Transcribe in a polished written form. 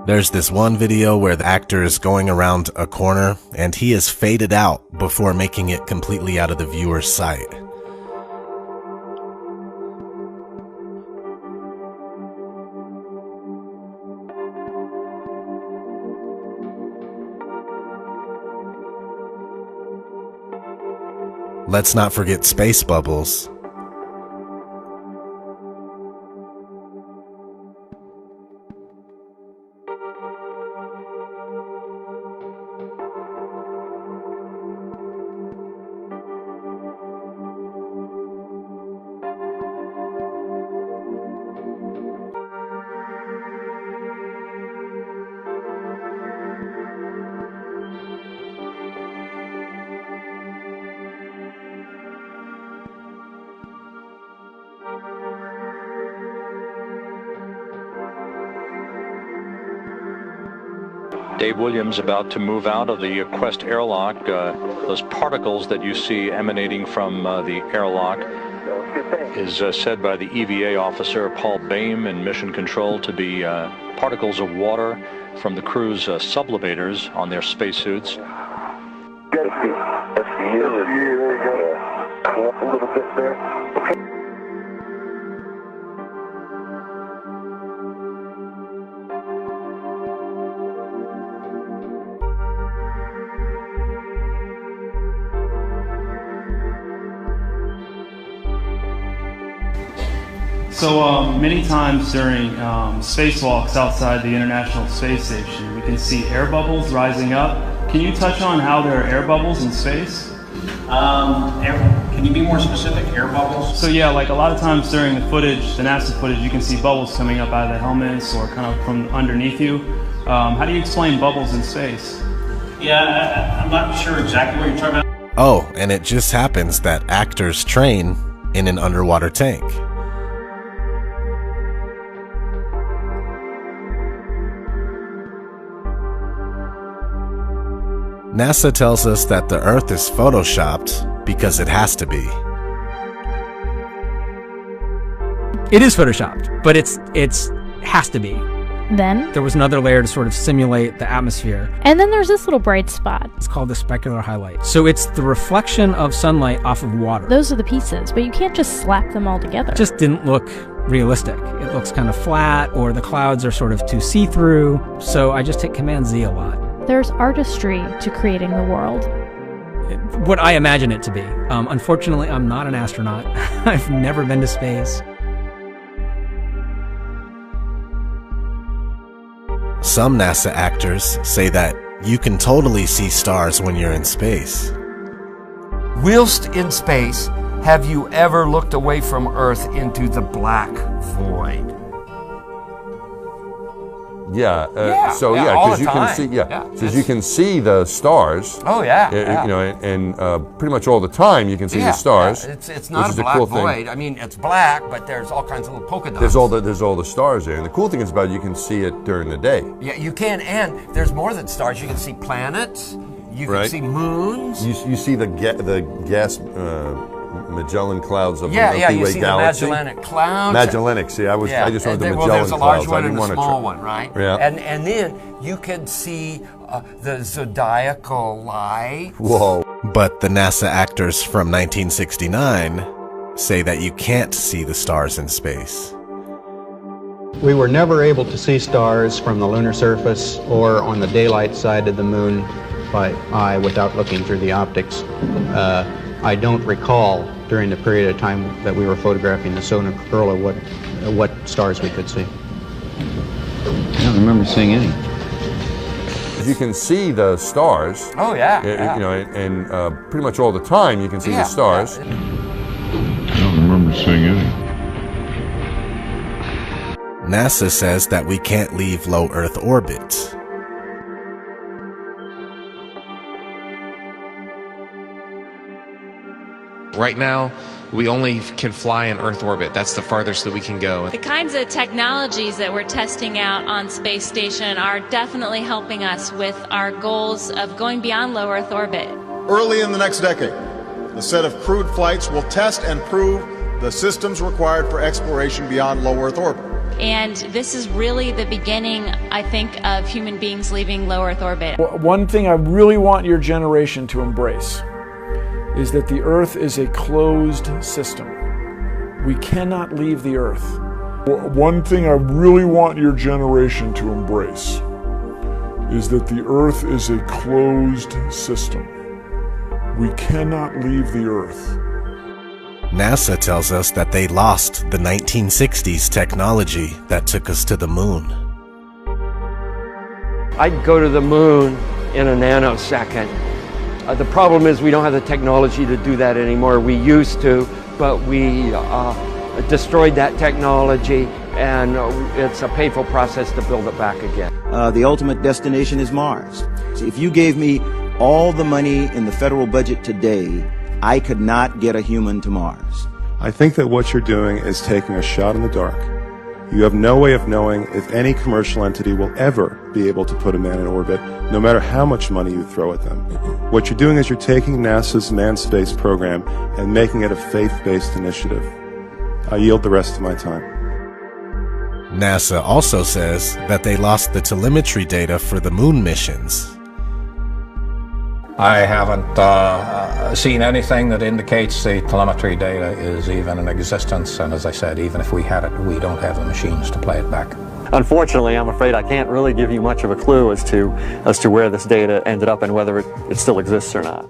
There's this one video where the actor is going around a corner and he is faded out before making it completely out of the viewer's sight. Let's not forget space bubbles. Dave Williams about to move out of the Quest airlock. Those particles that you see emanating from the airlock is said by the EVA officer Paul Boehm in Mission Control to be particles of water from the crew's sublimators on their spacesuits. There you go. Come up a little bit there. Okay. So many times during spacewalks outside the International Space Station, we can see air bubbles rising up. Can you touch on how there are air bubbles in space? Can you be more specific? Air bubbles? So yeah, like a lot of times during the footage, the NASA footage, you can see bubbles coming up out of the helmets or kind of from underneath you. How do you explain bubbles in space? Yeah, I'm not sure exactly what you're talking about. Oh, and it just happens that actors train in an underwater tank. NASA tells us that the Earth is photoshopped because it has to be. It is photoshopped, but it's has to be. Then There was another layer to sort of simulate the atmosphere. and then there's this little bright spot. It's called the specular highlight. So it's the reflection of sunlight off of water. Those are the pieces, but you can't just slap them all together. It just didn't look realistic. It looks kind of flat, or the clouds are sort of too see-through. So I just hit Command Z a lot. There's artistry to creating the world. What I imagine it to be. Unfortunately, I'm not an astronaut. I've never been to space. Some NASA actors say that you can totally see stars when you're in space. Whilst in space, have you ever looked away from Earth into the black void? Yeah. All because the you can time. see. Yeah, because you can see the stars. Oh yeah. You know, and pretty much all the time you can see the stars. Yeah. It's not which a is the black cool void. thing. I mean, it's black, but there's all kinds of little polka dots. There's all the stars there, and the cool thing is about it, you can see it during the day. Yeah, you can, and there's more than stars. You can see planets. You can Right. see moons. You see the gas Magellan clouds of the you Milky Way see galaxy. the Magellanic Clouds. Magellanic. See, I just wanted the Magellan there's a large clouds. I one didn't and a want to small one, right? Yeah. And then you can see the zodiacal light. Whoa. But the NASA actors from 1969 say that you can't see the stars in space. We were never able to see stars from the lunar surface or on the daylight side of the moon by eye without looking through the optics. I don't recall during the period of time that we were photographing the solar corona what stars we could see. I don't remember seeing any. You can see the stars. Oh yeah. You know, and pretty much all the time you can see the stars. I don't remember seeing any. NASA says that we can't leave low Earth orbit. Right now, we only can fly in Earth orbit. That's the farthest that we can go. The kinds of technologies that we're testing out on Space Station are definitely helping us with our goals of going beyond low Earth orbit. Early in the next decade, a set of crewed flights will test and prove the systems required for exploration beyond low Earth orbit. And this is really the beginning, I think, of human beings leaving low Earth orbit. One thing I really want your generation to embrace is that the Earth is a closed system. We cannot leave the Earth. One thing I really want your generation to embrace is that the Earth is a closed system. We cannot leave the Earth. NASA tells us that they lost the 1960s technology that took us to the moon. I'd go to the moon in a nanosecond. The problem is we don't have the technology to do that anymore. We used to, but we destroyed that technology, and it's a painful process to build it back again. The ultimate destination is Mars. So if you gave me all the money in the federal budget today, I could not get a human to Mars. I think that what you're doing is taking a shot in the dark. You have no way of knowing if any commercial entity will ever be able to put a man in orbit, no matter how much money you throw at them. What you're doing is you're taking NASA's manned space program and making it a faith-based initiative. I yield the rest of my time. NASA also says that they lost the telemetry data for the moon missions. I haven't seen anything that indicates the telemetry data is even in existence, and as I said, even if we had it, we don't have the machines to play it back. Unfortunately, I'm afraid I can't really give you much of a clue as to where this data ended up and whether it still exists or not.